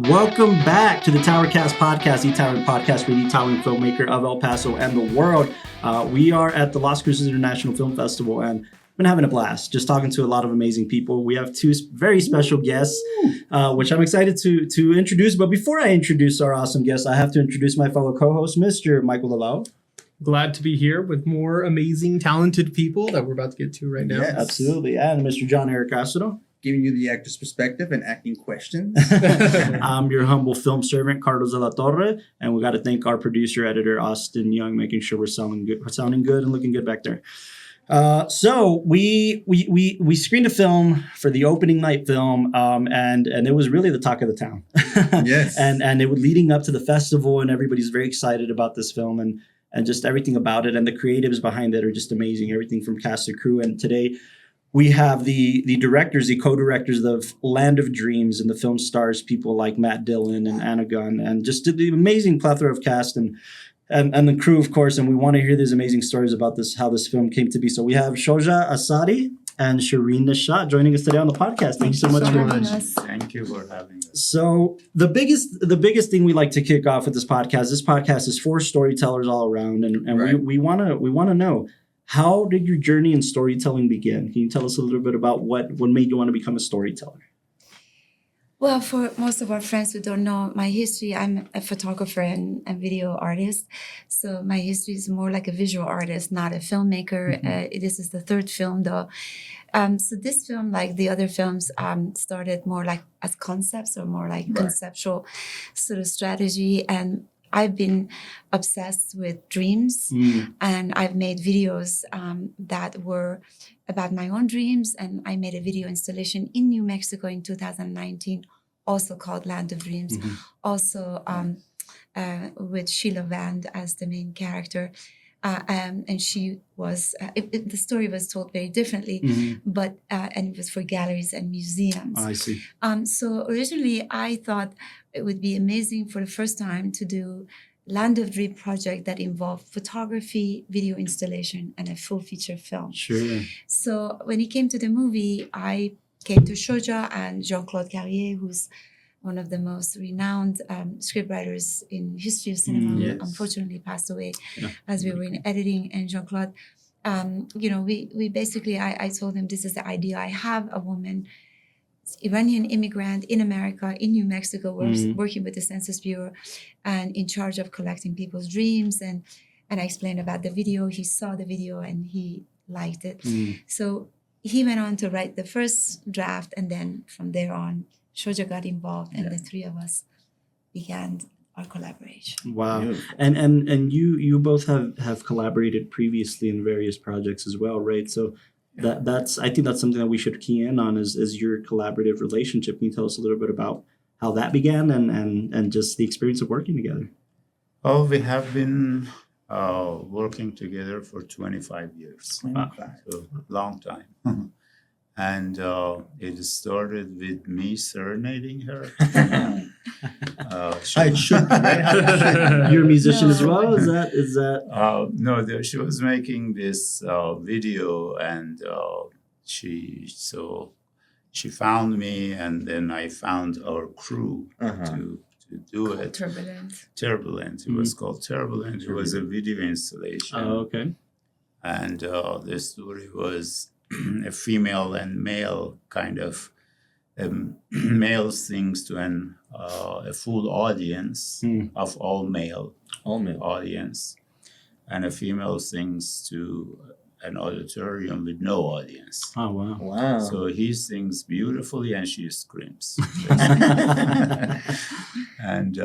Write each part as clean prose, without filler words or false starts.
Welcome back to the TowerCast podcast, the towering podcast with the towering filmmaker of El Paso and the world. We are at the Las Cruces International Film Festival, and I've been having a blast just talking to a lot of amazing people. We have two very special guests, which I'm excited to introduce. But before I introduce our awesome guests, I have to introduce my fellow co-host, Mr. Michael Lalao. Glad to be here with more amazing, talented people that we're about to get to right now. Yes. Absolutely. And Mr. John Eric Castro. Giving you the actor's perspective and acting questions. I'm your humble film servant, Carlos de la Torre, and we got to thank our producer, editor, Austin Young, making sure we're sounding good and looking good back there. So we screened a film for the opening night film, and it was really the talk of the town. Yes. And it was leading up to the festival, and everybody's very excited about this film and just everything about it, and the creatives behind it are just amazing. Everything from cast to crew, and today we have the directors, the co-directors of Land of Dreams, and the film stars people like Matt Dillon and Anna Gunn, and just the amazing plethora of cast and the crew, of course. And we want to hear these amazing stories about how this film came to be. So we have Shoja Azari and Shirin Neshat joining us today on the podcast. Thank you so much for having us. Thank you for having us. So the biggest thing we like to kick off with this podcast is for storytellers all around, and right. we want to know, how did your journey in storytelling begin? Can you tell us a little bit about what made you want to become a storyteller? Well, for most of our friends who don't know my history, I'm a photographer and a video artist. So my history is more like a visual artist, not a filmmaker. Mm-hmm. This is the third film, though. So this film, like the other films, started more like as concepts or more like conceptual sort of strategy. And I've been obsessed with dreams, and I've made videos that were about my own dreams. And I made a video installation in New Mexico in 2019, also called Land of Dreams, also with Sheila Vand as the main character. And she was, the story was told very differently, but and it was for galleries and museums. I see. So originally I thought it would be amazing for the first time to do Land of Dream project that involved photography, video installation, and a full feature film. Sure. So when it came to the movie, I came to Shoja and Jean-Claude Carrier, who's one of the most renowned scriptwriters in history of cinema, unfortunately passed away as we were in editing. And Jean-Claude, we basically, I told him, this is the idea I have, a woman, Iranian immigrant in America, in New Mexico, working with the Census Bureau and in charge of collecting people's dreams. And I explained about the video. He saw the video and he liked it. So he went on to write the first draft, and then from there on, Shoja got involved, and the three of us began our collaboration. Wow. Yeah. And you both have collaborated previously in various projects as well, right? So that's I think that's something that we should key in on is your collaborative relationship. Can you tell us a little bit about how that began and just the experience of working together? Oh, we have been working together for 25 years. Wow. So long time. And it started with me serenading her. You're a musician as well? Is that? No, she was making this video, and she found me, and then I found our crew to do it. Turbulent. It was called Turbulent. It was a video installation. Oh, okay. And the story was a female and male kind of male sings to a full audience of all male audience, and a female sings to an auditorium with no audience. Oh, wow. So he sings beautifully and she screams. And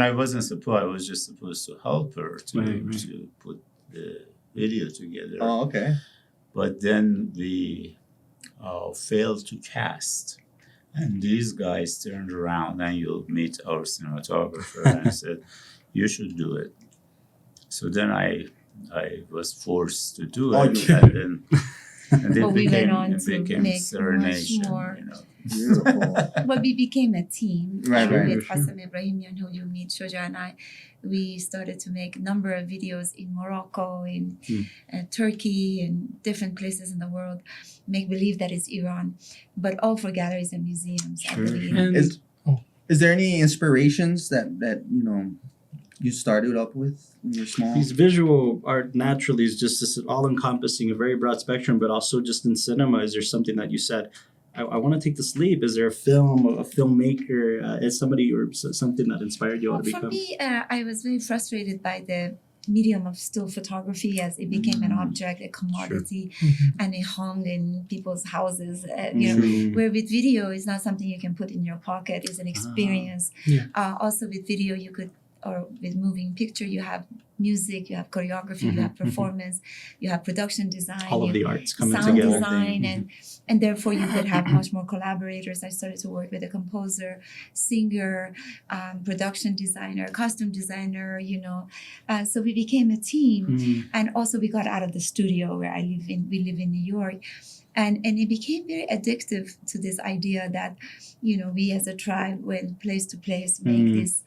I wasn't supposed, I was just supposed to help her to put the video together. Oh, okay. But then we failed to cast. And these guys turned around, and you'll meet our cinematographer, and said, you should do it. So then I was forced to do it. Okay. And then we went on to make Serenation, much more. Beautiful. But we became a team. Right. With Hassan Ibrahimian, who you meet, Shoja and I. We started to make a number of videos in Morocco, in Turkey, and different places in the world. Make believe that it's Iran, but all for galleries and museums, I believe. And Is there any inspirations that you started up with when you're small? These visual art naturally is just this all-encompassing, a very broad spectrum, but also just in cinema, is there something that you said, I want to take this leap? Is there a film, a filmmaker, is somebody or something that inspired you all to For become? me, I was very frustrated by the medium of still photography as it became an object, a commodity, and it hung in people's houses. Where with video, it's not something you can put in your pocket. It's an experience. Also with video, you could, or with moving picture, you have music, you have choreography, you have performance, you have production design, All of the arts coming sound together. design, and therefore you could have much more collaborators. I started to work with a composer, singer, production designer, costume designer, so we became a team. And also we got out of the studio where we live in New York. And it became very addictive to this idea that, we as a tribe went place to place, make these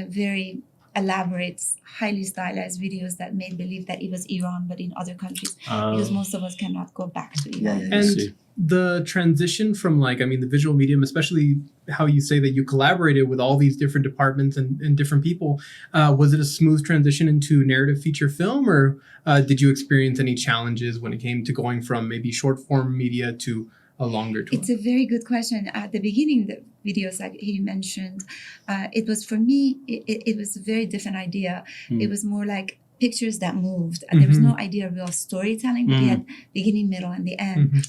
very elaborate, highly stylized videos that made believe that it was Iran, but in other countries, because most of us cannot go back to Iran. And the transition from the visual medium, especially how you say that you collaborated with all these different departments and different people, was it a smooth transition into narrative feature film, or did you experience any challenges when it came to going from maybe short form media to a longer tour? It's a very good question. At the beginning, the videos like he mentioned, it was for me, it was a very different idea. It was more like pictures that moved, and there was no idea of real storytelling, but you had beginning, middle, and the end.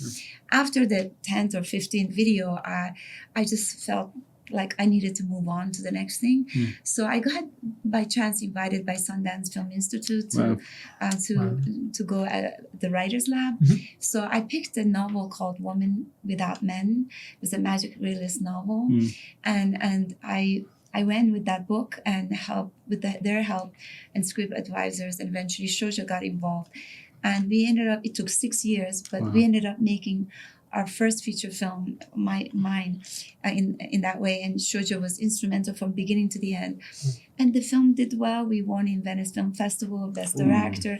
After the 10th or 15th video, I just felt like I needed to move on to the next thing. So I got by chance invited by Sundance Film Institute to go at the Writers Lab. So I picked a novel called Woman Without Men. It was a magic realist novel. And I went with that book and their help and script advisors, and eventually Shoja got involved. And we ended up, it took 6 years, but we ended up making our first feature film, mine, in that way. And Shoja was instrumental from beginning to the end. And the film did well. We won in Venice Film Festival, Best Director.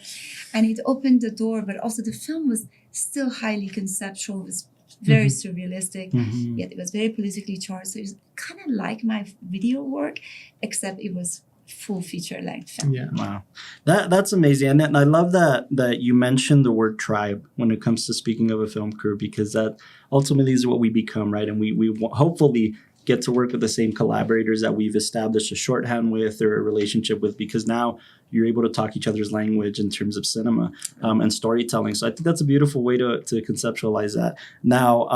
And it opened the door, but also the film was still highly conceptual. It was very surrealistic, yet it was very politically charged. So it was kind of like my video work, except it was full feature length film. Wow, that's amazing, and I love that you mentioned the word tribe when it comes to speaking of a film crew, because that ultimately is what we become, right? And we hopefully get to work with the same collaborators that we've established a shorthand with or a relationship with, because now you're able to talk each other's language in terms of cinema and storytelling. So I think that's a beautiful way to conceptualize that. Now,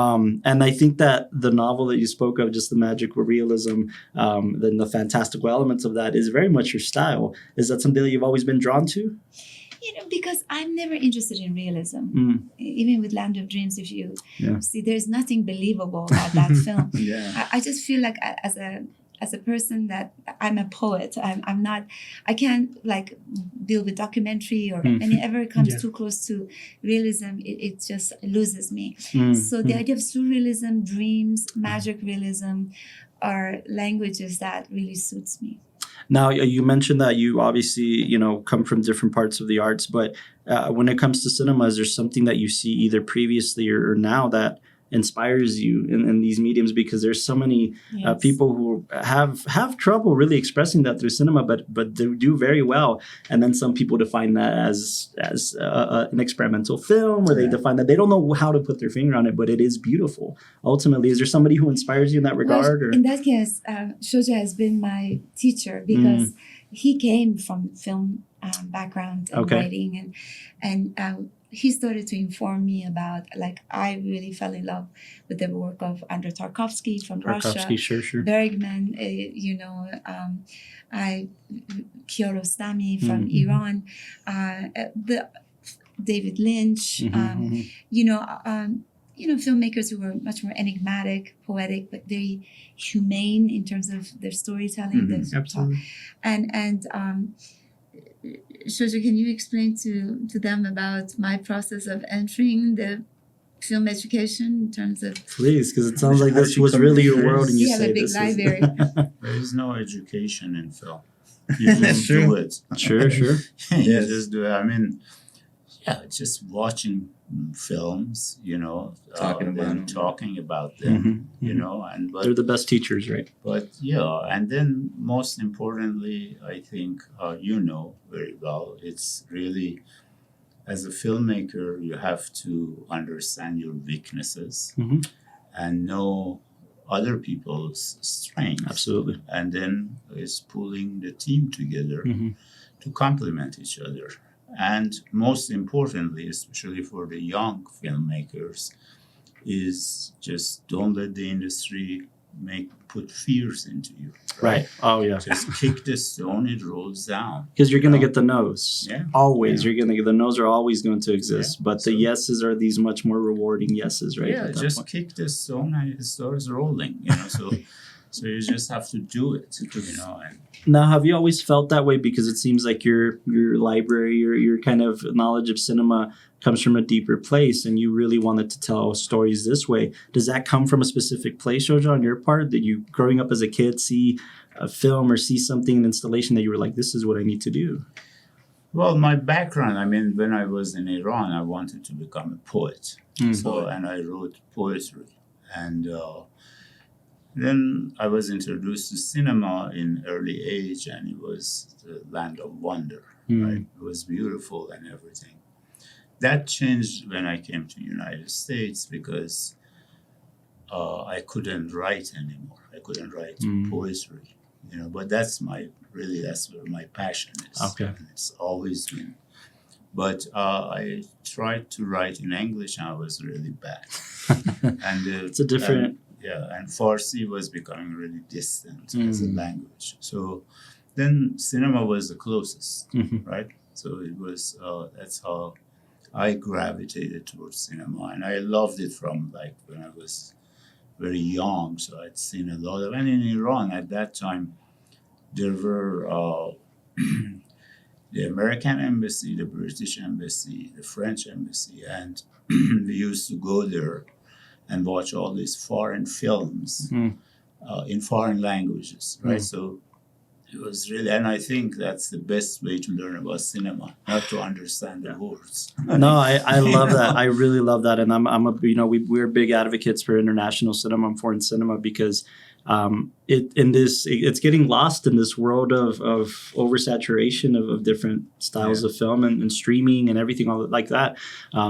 and I think that the novel that you spoke of, just the magical realism, then the fantastical elements of that is very much your style. Is that something that you've always been drawn to? Because I'm never interested in realism. Even with Land of Dreams, if you see, there's nothing believable about that film. I just feel like as a person that I'm a poet. I can't deal with documentary or whenever it comes too close to realism, it just loses me. So the idea of surrealism, dreams, magic realism are languages that really suits me. Now, you mentioned that you obviously, come from different parts of the arts, but when it comes to cinema, is there something that you see either previously or now that inspires you in these mediums? Because there's so many people who have trouble really expressing that through cinema, but they do very well. And then some people define that as an experimental film, or they define that they don't know how to put their finger on it, but it is beautiful. Ultimately, is there somebody who inspires you in that regard? Well, in that case, Shoja has been my teacher, because he came from film background and writing, and he started to inform me about, I really fell in love with the work of Andrei Tarkovsky from Russia, sure. Bergman, Kiarostami from Iran, David Lynch, filmmakers who were much more enigmatic, poetic, but very humane in terms of their storytelling. Absolutely. And Shoja, can you explain to them about my process of entering the film education in terms of... Please, because it sounds like this was really your world, and you have say a big this library. There is no education in film. You just do it. Sure. You just do it. I mean, yeah, just watching films, Talking about them. talking about them, and They're the best teachers, right? but yeah, and then most importantly, I think you know very well, it's really, as a filmmaker, you have to understand your weaknesses Mhm. and know other people's strengths. Absolutely. And then it's pulling the team together Mhm. to complement each other. And most importantly, especially for the young filmmakers, is just don't let the industry put fears into you. Right. Oh yeah. Just kick the stone, it rolls down. Because you're gonna you know? get the no's. Yeah. Always. Yeah. You're gonna get the no's are always going to exist. Yeah. But the So- yeses are these much more rewarding yeses, right? Yeah, at that just point. kick the stone and it starts rolling, So you just have to do it, and Now, have you always felt that way? Because it seems like your library, your kind of knowledge of cinema comes from a deeper place, and you really wanted to tell stories this way. Does that come from a specific place, Shoja, on your part? That you, growing up as a kid, see a film or see something, an installation that you were like, this is what I need to do? well, my background, when I was in Iran, I wanted to become a poet. And I wrote poetry. And then I was introduced to cinema in early age, and it was the land of wonder, right? It was beautiful and everything. That changed when I came to United States because I couldn't write anymore. I couldn't write poetry, but that's where my passion is. Okay. And it's always been. But I tried to write in English, and I was really bad. And It's a different... and Farsi was becoming really distant as a language. So then cinema was the closest, right? So it was, that's how I gravitated towards cinema. And I loved it from when I was very young. So I'd seen a lot of, and in Iran at that time, there were the American embassy, the British embassy, the French embassy, and we used to go there and watch all these foreign films in foreign languages, right? So it was really, and I think that's the best way to learn about cinema, not to understand the words. No, I love that. I really love that. And we're big advocates for international cinema and foreign cinema because it's getting lost in this world of oversaturation of different styles of film and streaming and everything all like that.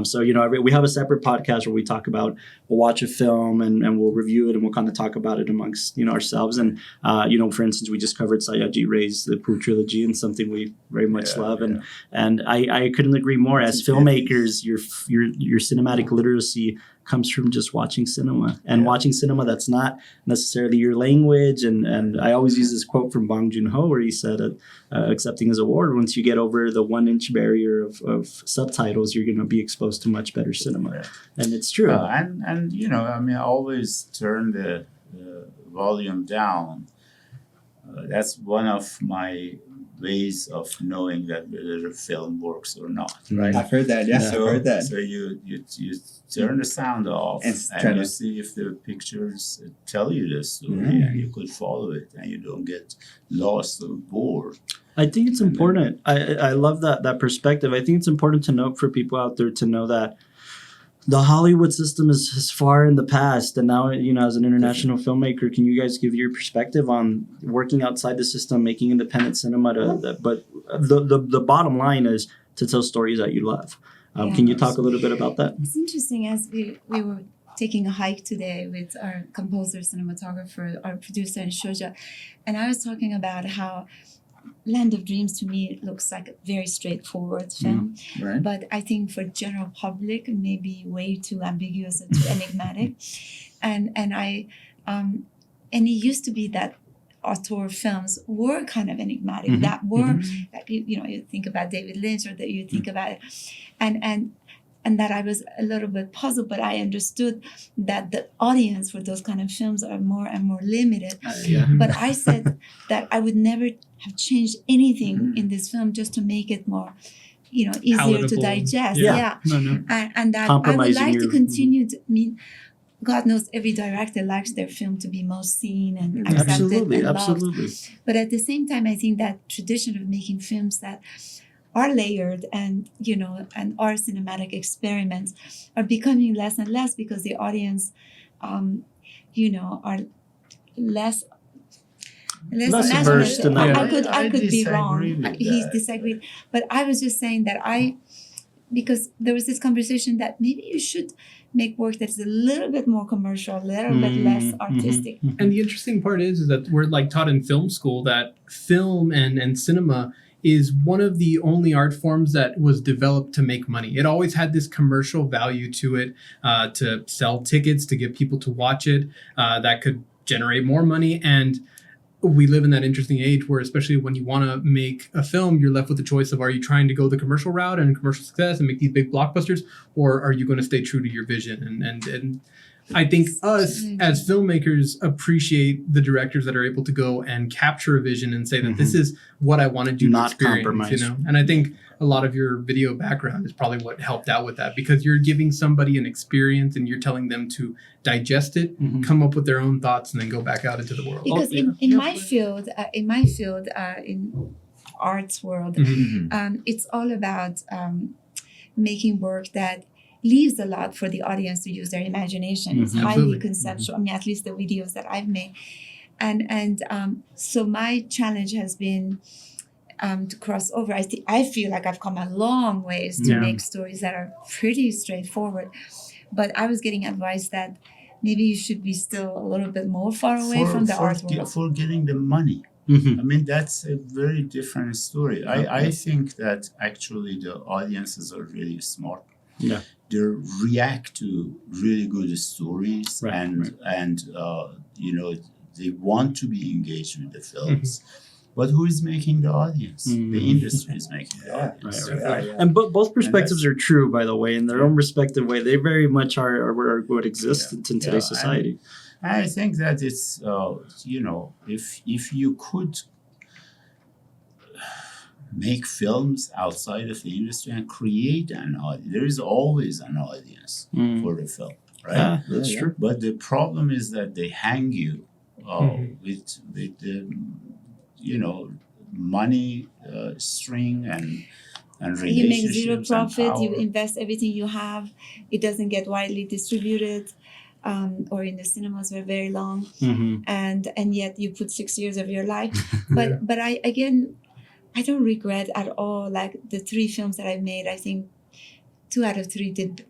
So we have a separate podcast where we talk about, we'll watch a film and we'll review it and we'll kind of talk about it amongst ourselves. And for instance, we just covered Satyajit Ray's The Pooh trilogy, and something we very much love. And I couldn't agree more. As filmmakers, your cinematic literacy comes from just watching cinema and watching cinema that's not necessarily your language. And I always use this quote from Bong Joon-ho where he said, accepting his award, once you get over the 1-inch barrier of subtitles, you're going to be exposed to much better cinema. And it's true. I always turn the volume down. That's one of my ways of knowing that whether a film works or not, right? I've heard that. Yes, I've heard that. So you turn the sound off and you see if the pictures tell you the story and you could follow it and you don't get lost or bored. I think it's important. I love that perspective. I think it's important to note for people out there to know that the Hollywood system is far in the past, and now, as an international filmmaker, can you guys give your perspective on working outside the system, making independent cinema? But the bottom line is to tell stories that you love. Can you talk a little bit about that? It's interesting, as we were taking a hike today with our composer, cinematographer, our producer, and Shoja, and I was talking about how Land of Dreams to me looks like a very straightforward film, Right. but I think for general public it may be way too ambiguous and too enigmatic, and it used to be that auteur films were kind of enigmatic. That were that you think about David Lynch, or that you think about it, and that I was a little bit puzzled, but I understood that the audience for those kind of films are more and more limited. But I said that I would never have changed anything in this film just to make it more, easier Palatable. to digest. No. And that I would Compromising like to your- continue to God knows every director likes their film to be most seen and accepted and loved. Absolutely. But at the same time, I think that tradition of making films that are layered and and our cinematic experiments are becoming less and less because the audience are less Less imaginative. immersed in that I could be wrong. disagree with He's that. disagreed, but I was just saying that because there was this conversation that maybe you should make work that's a little bit more commercial, a little bit less artistic. And the interesting part is that we're like taught in film school that film and cinema is one of the only art forms that was developed to make money. It always had this commercial value to it, to sell tickets, to get people to watch it, that could generate more money. And we live in that interesting age where, especially when you want to make a film, you're left with the choice of, are you trying to go the commercial route and commercial success and make these big blockbusters, or are you going to stay true to your vision? And I think us as filmmakers appreciate the directors that are able to go and capture a vision and say that this is what I want to do. Not to experience, compromise. And I think a lot of your video background is probably what helped out with that, because you're giving somebody an experience and you're telling them to digest it, come up with their own thoughts, and then go back out into the world. Because in my field, in arts world, it's all about making work that leaves a lot for the audience to use their imagination. It's highly Absolutely. conceptual. I mean, at least the videos that I've made, and so my challenge has been to cross over. I feel like I've come a long ways to make stories that are pretty straightforward, but I was getting advice that maybe you should be still a little bit more far away from the art world. For getting the money. I mean, that's a very different story. I think that actually the audiences are really smart. Yeah. They react to really good stories, and they want to be engaged with the films. But who is making the audience? The industry is making the audience. And both perspectives are true, by the way, in their own respective way. They very much are what exists in today's society. And I think that it's if you could make films outside of the industry and create an audience, there is always an audience for the film, right? Yeah, that's true. But the problem is that they hang you with the money string and relationships. You make zero and profit. You power. invest everything you have. It doesn't get widely distributed, or in the cinemas for very long, and yet you put 6 years of your life. But I don't regret at all. Like the 3 films that I've made, I think 2 out of 3 did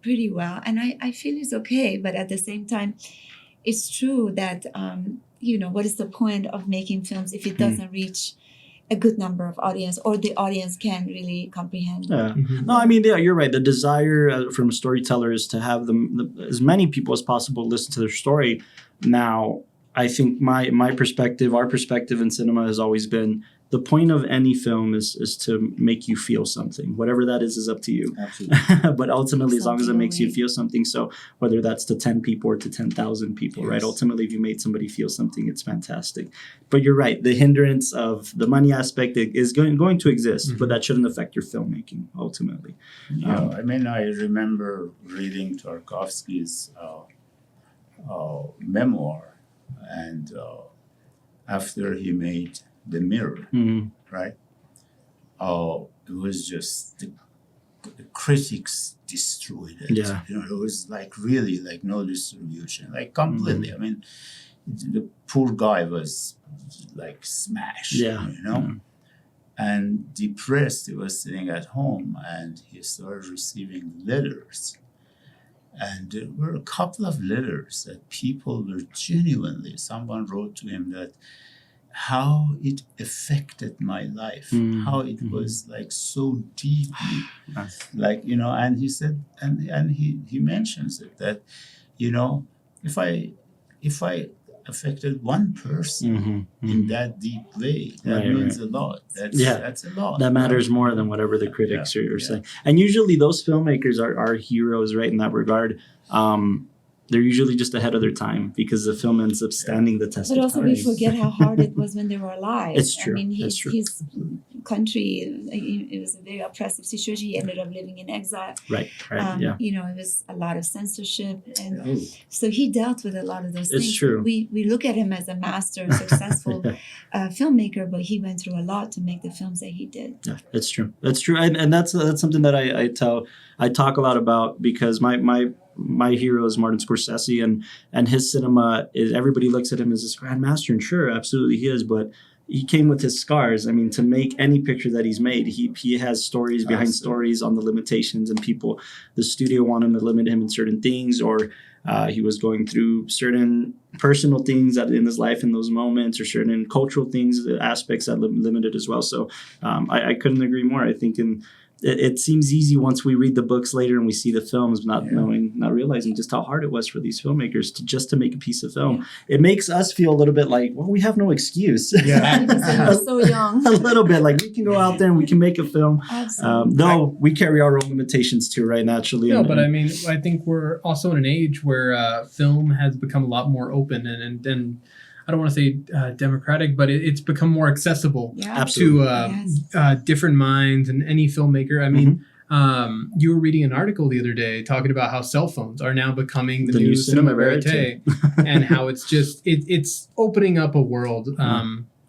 pretty well, and I feel it's okay. But at the same time, it's true that what is the point of making films if it doesn't reach a good number of audience, or the audience can't really comprehend? Yeah. No, I mean, you're right. The desire from a storyteller is to have as many people as possible listen to their story. Now, I think my perspective, our perspective in cinema has always been, the point of any film is to make you feel something. Whatever that is up to you. Absolutely. But ultimately, as long as it makes you Something feel something, so whether that's to 10 people or to 10,000 people, right? Ultimately, if you made somebody feel something, it's fantastic. But you're right. The hindrance of the money aspect is going to exist, but that shouldn't affect your filmmaking, ultimately. I mean, I remember reading Tarkovsky's memoir, and after he made The Mirror, right? It was just the critics destroyed it. Yeah. It was like really like no distribution, like completely. I mean, the poor guy was like smashed. Yeah. And depressed. He was sitting at home, and he started receiving letters. And there were a couple of letters that people were genuinely, someone wrote to him that how it affected my life, how it was like so deeply, like, and he said, and he mentions it, that, if I affected one person in that deep way, that means a lot. That's a lot. That matters more than whatever the critics are saying. And usually those filmmakers are heroes, right, in that regard. they're usually just ahead of their time because the film ends up standing the test But of also time. we forget how hard it was when they were alive. It's true. I mean, It's true. his country, it was a very oppressive situation. He ended up living in exile. Right. Yeah. You know, it was a lot of censorship. And Oh, so he dealt with a lot of those It's things. true. We look at him as a master, successful filmmaker, but he went through a lot to make the films that he did. Yeah, it's true. That's true, and that's something that I talk a lot about because my hero is Martin Scorsese, and his cinema is, everybody looks at him as this grand master, and sure, absolutely he is, but he came with his scars. I mean, to make any picture that he's made, he has stories behind stories on the limitations, and people, the studio wanted to limit him in certain things, or he was going through certain personal things that in his life in those moments, or certain cultural things, aspects that limited as well. So I couldn't agree more. I think it seems easy once we read the books later and we see the films, not realizing just how hard it was for these filmmakers to make a piece of film. Yeah. It makes us feel a little bit like, well, we have no excuse. Because they were so young. A little bit like we can go out there and we can make a film. Absolutely. Though we carry our own limitations too, right? Naturally. No, but I mean, I think we're also in an age where film has become a lot more open and I don't want to say democratic, but it's become more accessible Yeah. Absolutely. to different minds and any filmmaker. I mean, you were reading an article the other day talking about how cell phones are now becoming the new cinema verite, and how it's just it's opening up a world.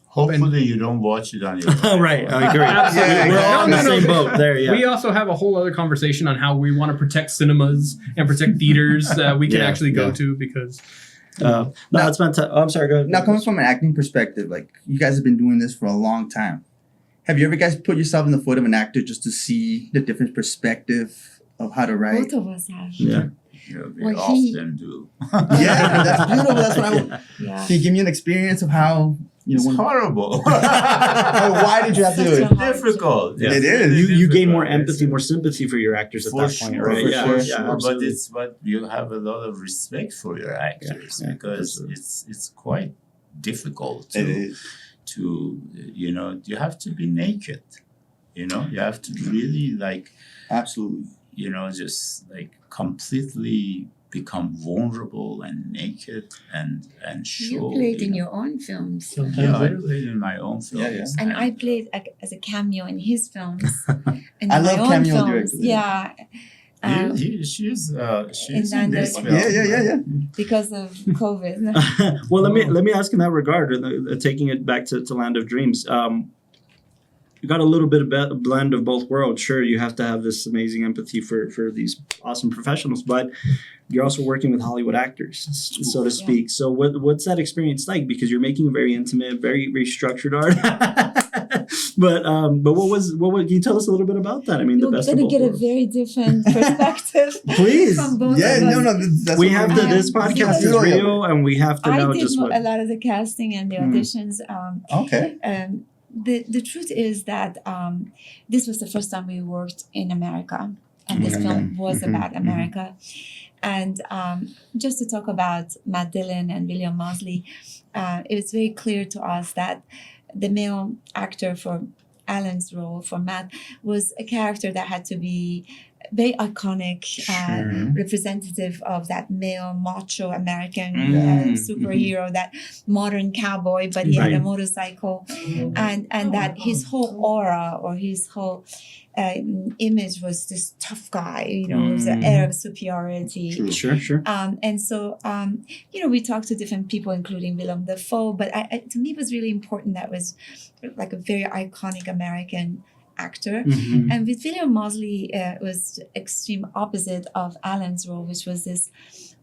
Hopefully, you don't watch it on your Oh, right. I agree. Absolutely. We're all on the No. same boat there. Yeah. We also have a whole other conversation on how we want to protect cinemas and protect theaters we can Yeah, actually go yeah. to because. No, it's fantastic. Oh, I'm sorry. Go ahead. now, coming from an acting perspective, like you guys have been doing this for a long time. Have you ever guys put yourself in the foot of an actor just to see the different perspective of how to write? Both of us have. Yeah. we Well, he- often do. Yeah, that's beautiful. That's what I. Yeah. Can you give me an experience of how It's when, horrible. why did you have to do Such it? a hard difficult. Yeah. It is. You gain more difficult. empathy, more sympathy for your actors at For that point, sure, right? for Yeah, sure, yeah, but absolutely. you have a lot of respect for your actors yeah, because absolutely. it's quite difficult It to is. you have to be naked, you have to really Absolutely. just completely become vulnerable and naked and show. You played in your own films. Yeah, I played in my own films. Yeah, yeah. And I played as a cameo in his films. And I in love my own cameo films. directors. Yeah. She's then in this the- film. Yeah. Because of COVID. Well, let me ask in that regard, taking it back to Land of Dreams. You got a little bit of a blend of both worlds. Sure, you have to have this amazing empathy for these awesome professionals, but you're also working with Hollywood actors, so to speak. So what's that experience like? Because you're making a very intimate, very very structured art. but what can you tell us a little bit about that? I mean, You're the best going of to both get a worlds. very different perspective Please. from both Yeah, of us. no, that's We what have we're to. doing. This podcast is Yeah. real, and we have to I know did just what. a lot of the casting and the Mm. auditions. Okay. The truth is that this was the first time we worked in America, and this Mhm. film was Mhm. about Mhm. America. And just to talk about Matt Dillon and William Moseley, it was very clear to us that the male actor for Alan's role, for Matt, was a character that had to be very iconic, Sure. representative of that male macho American Mm. superhero, that modern cowboy, but he had a Right. motorcycle, and that his whole aura or his whole image was this tough guy, it was an air of superiority. True. Sure. And so, we talked to different people, including Willem Dafoe, but to me it was really important that was like a very iconic American actor. Mhm. And with William Moseley, was the extreme opposite of Alan's role, which was this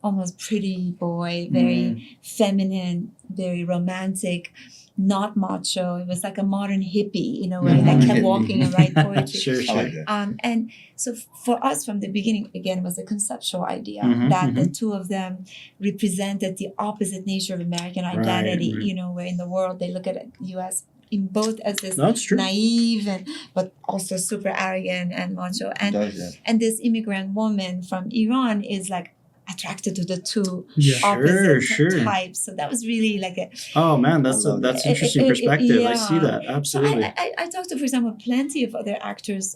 almost pretty boy, very feminine, very romantic, not macho. It was like a modern hippie in a way that kept walking and write poetry. Sure. I like that. And so for us from the beginning, again, it was a conceptual idea Mhm, that the two of them represented the opposite nature of American identity, right. where in the world they look at the U.S. in both as this That's true. naive but also super arrogant and macho. It does, yeah. And this immigrant woman from Iran is like attracted to the two Yeah. opposite Sure. types. So that was really like a Oh man, that's I love that's that. interesting perspective. I see Yeah. that So absolutely. I talked to, for example, plenty of other actors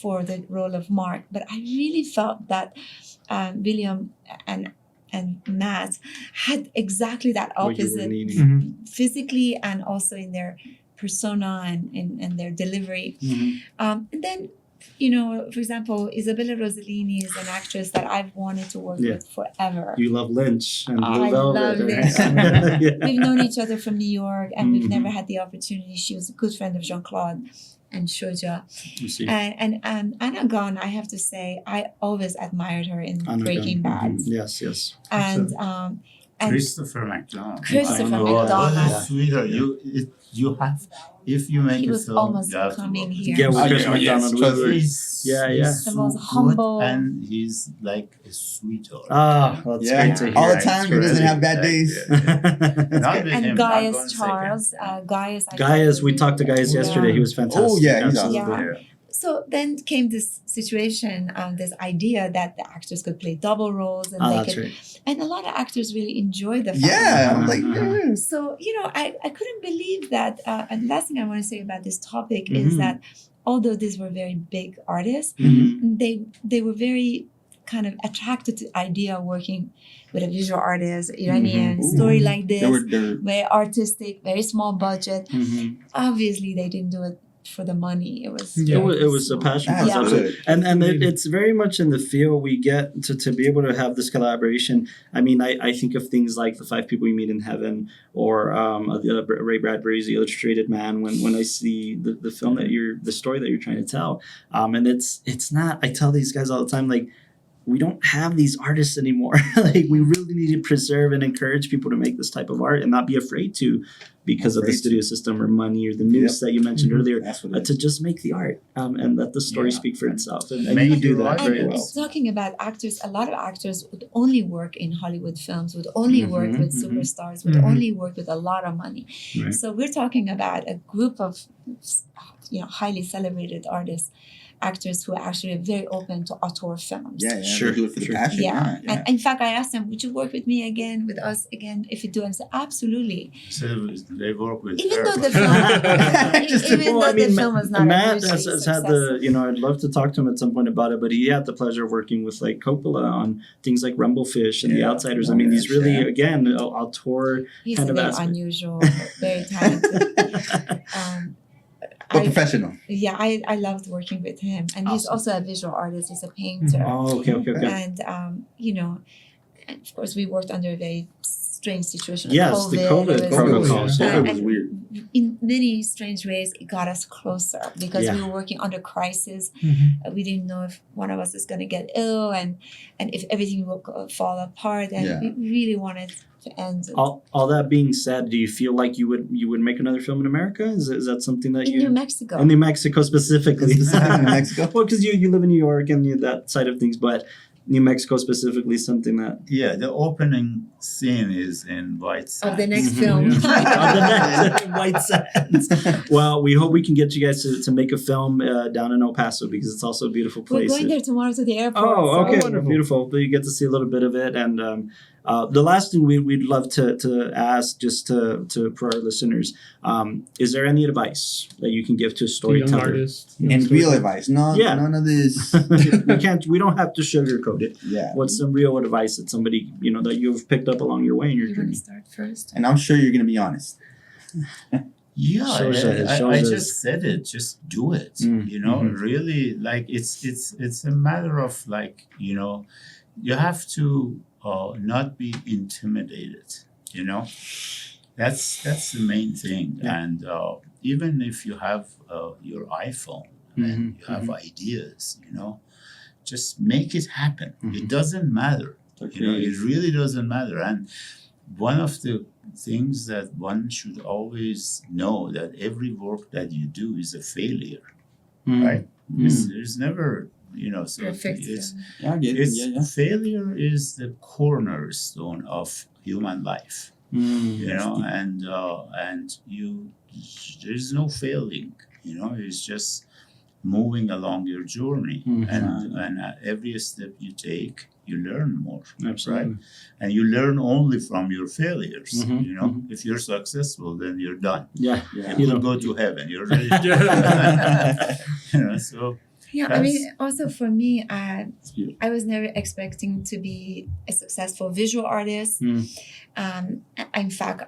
for the role of Mark, but I really felt that William and and Matt had exactly that What you were opposite needing. Mhm. physically and also in their persona and their delivery. And then, for example, Isabella Rossellini is an actress that I've wanted to work Yeah. with forever. You love Lynch and Blue I Velvet. love right? Lynch. We've known each other from New York, and we've Mhm. never had the opportunity. She was a good friend of Jean-Claude and Shoja. You see. And Anna Gunn, I have to say, I always admired her in Anna Breaking Gunn. Bad. Mhm. Yes. And Christopher McDonald. Christopher Oh, McDonald. What a sweetheart. You have, if you make He a was film, almost you have coming to work. here. Yeah, with Oh, Chris yeah, McDonald. yes, we were- He's, Yeah. he's The so most good, humble. and he's like a sweetheart. Ah, well, it's Yeah, great to hear. all the It's time. He doesn't really have bad like, days. yeah. Not with And him, not Gaius one Charles. second. Gaius. I Gaius, we really- talked to Gaius Yeah. yesterday. He was fantastic. Oh, yeah, he's Absolutely. awesome. Yeah. So then came this situation, this idea that the actors could play double roles, and Ah, they that's could, right. and a lot of actors really enjoyed the film. Yeah, I'm like, Uh-huh. So I couldn't believe that. And last thing I want to say about this topic Mhm. is that although these were very big artists, Mhm. they were very kind of attracted to the idea of working with a visual artist, Iranian Mhm. story like this, they're very artistic, very small budget. Mhm. Obviously, they didn't do it for the money. It was Yeah. It was a passion. that's Yeah. good. And it's very much in the field we get to be able to have this collaboration. I mean, I think of things like The Five People We Meet in Heaven or Ray Bradbury's The Illustrated Man when I see the film the story that you're trying to tell. And it's not, I tell these guys all the time, like, we don't have these artists anymore. Like, we really need to preserve and encourage people to make this type of art and not be afraid to, because of the studio system or money or the news that you mentioned earlier, That's what it to just make the art and let the story Yeah. speak for itself. And Make you do the that art. very And well. talking about actors, a lot of actors would only work in Hollywood films, would only work with Mhm. superstars, would Mhm. only work with a lot of money. Right. So we're talking about a group of highly celebrated artists, actors who are actually very open to auteur films. Yeah, Sure, they do it for the sure. passion. Yeah. Yeah. And in fact, I asked them, would you work with me again, with us again, if you do? And they said, absolutely. So they work with Even her, though the but- film, even though the film was not Matt hugely has had successful. I'd love to talk to him at some point about it, but he had the pleasure of working with like Coppola on things like Rumblefish and The Yeah. Outsiders. I mean, these really, Yeah. again, auteur He's kind of very aspect. unusual, very talented. But professional. I loved working with him, and he's Awesome. also a visual artist. He's a painter, Oh, okay. and and of course we worked under a very strange situation. of Yes, the COVID. COVID It was- protocols. Yeah. Yeah. It was weird. in many strange ways, it got us closer because Yeah. we were working under crisis. Mhm. We didn't know if one of us is going to get ill, and if everything will fall apart. And Yeah. we really wanted to end. All that being said, do you feel like you would make another film in America? Is that something that in you New Mexico. in New Mexico specifically? Specifically in Mexico? Well, because you live in New York and that side of things, but New Mexico specifically, something that Yeah, the opening scene is in White Sands. of the next Mhm. film. On the next White Sands. Well, we hope we can get you guys to make a film down in El Paso because it's also a beautiful We're place. going there tomorrow to the airport. Oh, so- okay, wonderful. beautiful. But you get to see a little bit of it, and the last thing we'd love to ask, just to for our listeners, is there any advice that you can give to a The young storyteller? artist. And real advice. No, Yeah. none of this. We don't have to sugarcoat it. Yeah. What's some real advice that somebody that you've picked up along your way in your You want journey? to start first? And I'm sure you're going to be honest. Yeah, Shoja I is- just said it. Just do it. Mhm. Really, like it's a matter of like you have to not be intimidated. That's the main thing. Yeah. And even if you have your iPhone and Mhm, you have ideas, just make it happen. Mhm. It doesn't matter. It really doesn't matter. And one of the things that one should always know that every work that you do is a failure, Mhm. right? Mhm. There's never, so Perfect. it's Yeah, I get it. Yeah. failure is the cornerstone of human life, Mhm. and there's no failing, it's just moving along your journey, Mhm. and every step you take, you learn more. Absolutely. And you learn only from your failures. Mhm, mhm. If you're successful, then you're done. Yeah. Yeah. You You will know. go to heaven. You're ready. So Yeah, I That's- mean, also for me, It's beautiful. I was never expecting to be a successful visual artist. In fact,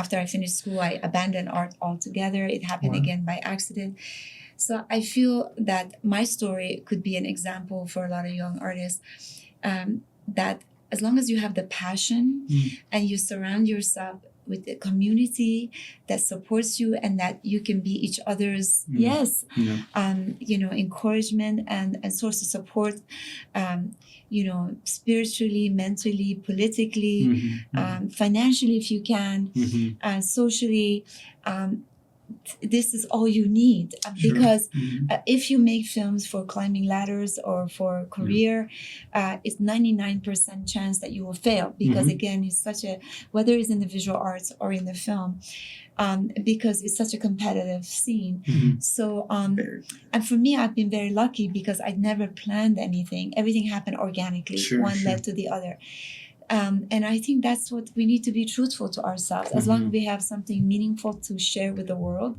after I finished school, I abandoned art altogether. It happened Wow. again by accident. So I feel that my story could be an example for a lot of young artists, that as long as you have the passion and you surround yourself with a community that supports you and that you can be each other's Yeah. encouragement and source of support, spiritually, mentally, politically, financially if you can, socially. This is all you need, because if you make films for climbing ladders or for career, it's 99% chance that you will fail, because again, it's such a, whether it's in the visual arts or in the film, because it's such a competitive scene. So and for me, I've been very lucky because I never planned anything. Everything happened organically. One led to the other. And I think that's what we need to be truthful to ourselves. As long as we have something meaningful to share with the world,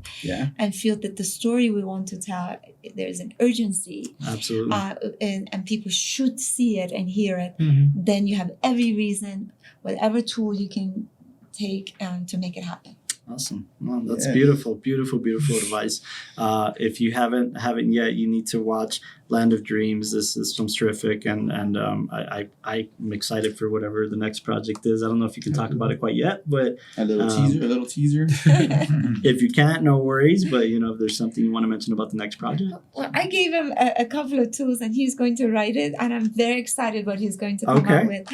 and feel that the story we want to tell, there's an urgency, Absolutely. and people should see it and hear it, then you have every reason, whatever tool you can take to make it happen. Awesome. Well, that's beautiful, beautiful, beautiful advice. If you haven't yet, you need to watch Land of Dreams. This film's terrific, and I'm excited for whatever the next project is. I don't know if you can talk about it quite yet, but A little teaser. if you can't, no worries. But if there's something you want to mention about the next project. Well, I gave him a couple of tools, and he's going to write it, and I'm very excited what he's going to come up with.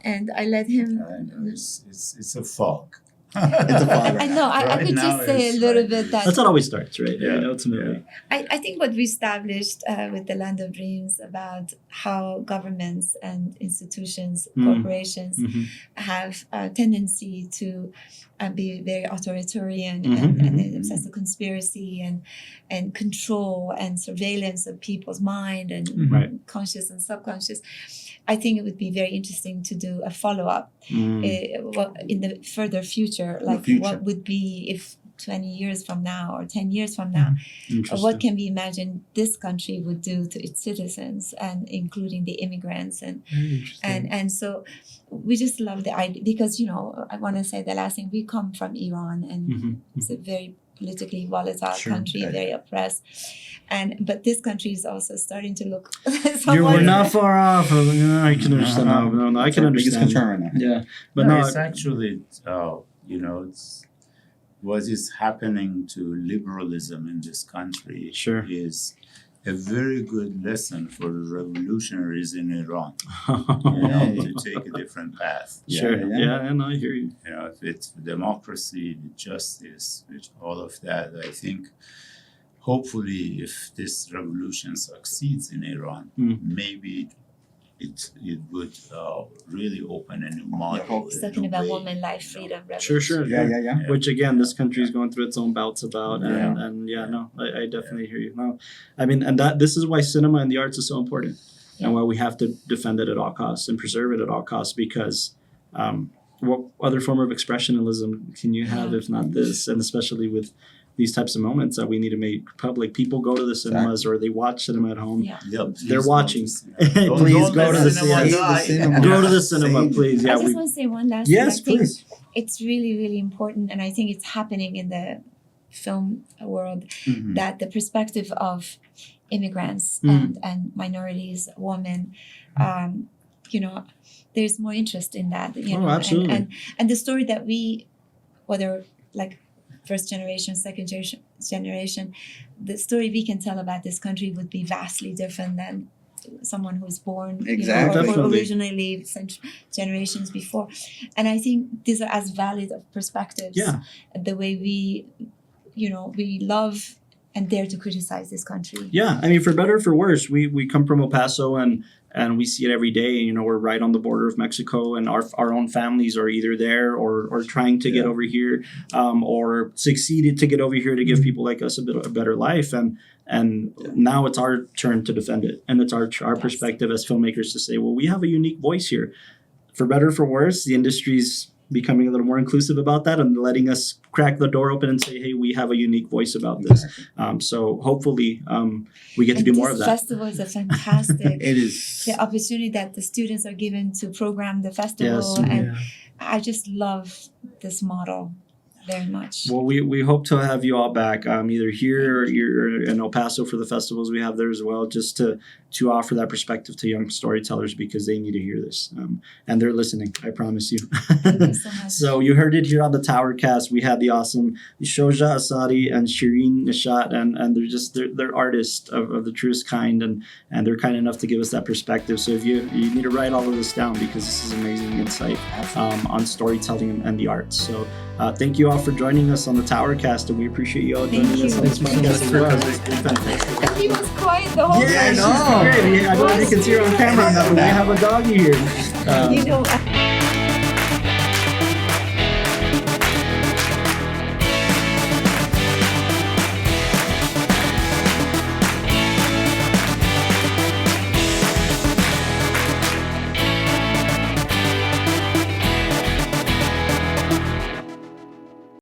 And I let him. It's a fog. It's a fog. I know. I Right could now just say a it's little like bit this. that. That's how it always starts, right? Yeah. Ultimately. I think what we established with the Land of Dreams about how governments and institutions, corporations have a tendency to be very authoritarian and obsessed with conspiracy and control and surveillance of people's mind and conscious and subconscious. I think it would be very interesting to do a follow-up in the further future, what would be if 20 years from now or 10 years from now, what can we imagine this country would do to its citizens, and including the immigrants, and so we just love the idea, because I want to say the last thing, we come from Iran, and it's a very politically volatile country, very oppressed, but this country is also starting to look We're not far off. I can understand. No, I can Biggest understand. concern right now. Yeah, but no, it's actually, it's what is happening to liberalism in this country is a very good lesson for the revolutionaries in Iran. To take a different path. And I hear you. If it's democracy, justice, with all of that, I think hopefully if this revolution succeeds in Iran, maybe it would really open a new model. He's talking about woman, life, freedom, revolution. Sure. Yeah. Which again, this country is going through its own bouts about, I definitely hear you. No, I mean, and this is why cinema and the arts is so important, and why we have to defend it at all costs and preserve it at all costs, because what other form of expressionism can you have if not this? And especially with these types of moments that we need to make public. People go to the cinemas or they watch cinema at home. They're watching. Please go to the cinema. Go to the cinema, please. I just want to say one last thing. Yes, please. It's really, really important, and I think it's happening in the film world, that the perspective of immigrants and minorities, women, there's more interest in that. Absolutely. And the story that whether like first generation, second generation, the story we can tell about this country would be vastly different than someone who's born or originally generations before. And I think these are as valid of perspectives. The way we love and dare to criticize this country. Yeah, I mean, for better or for worse, we come from El Paso and we see it every day. We're right on the border of Mexico, and our own families are either there or trying to get over here, or succeeded to get over here to give people like us a better life. And now it's our turn to defend it, and it's our perspective as filmmakers to say, well, we have a unique voice here. For better or for worse, the industry's becoming a little more inclusive about that and letting us crack the door open and say, hey, we have a unique voice about this. So hopefully we get to do more of that. This festival is a fantastic It is. the opportunity that the students are given to program the festival. Yes. And Yeah. I just love this model very much. Well, we hope to have you all back, either here or you're in El Paso for the festivals we have there as well, just to offer that perspective to young storytellers because they need to hear this. And they're listening, I promise you. Thank you so much. So you heard it here on the TowerCast. We had the awesome Shoja Azari and Shirin Neshat, and they're artists of the truest kind, and they're kind enough to give us that perspective. So if you need to write all of this down because this is amazing insight on storytelling and the arts. So thank you all for joining us on the TowerCast, and we appreciate you all Thank joining you. us on this Thank you so podcast much as for well. Fantastic. And he was quiet the whole Yeah, time. she's great. I don't know if you can see her on camera now, but we have a doggy here. You know,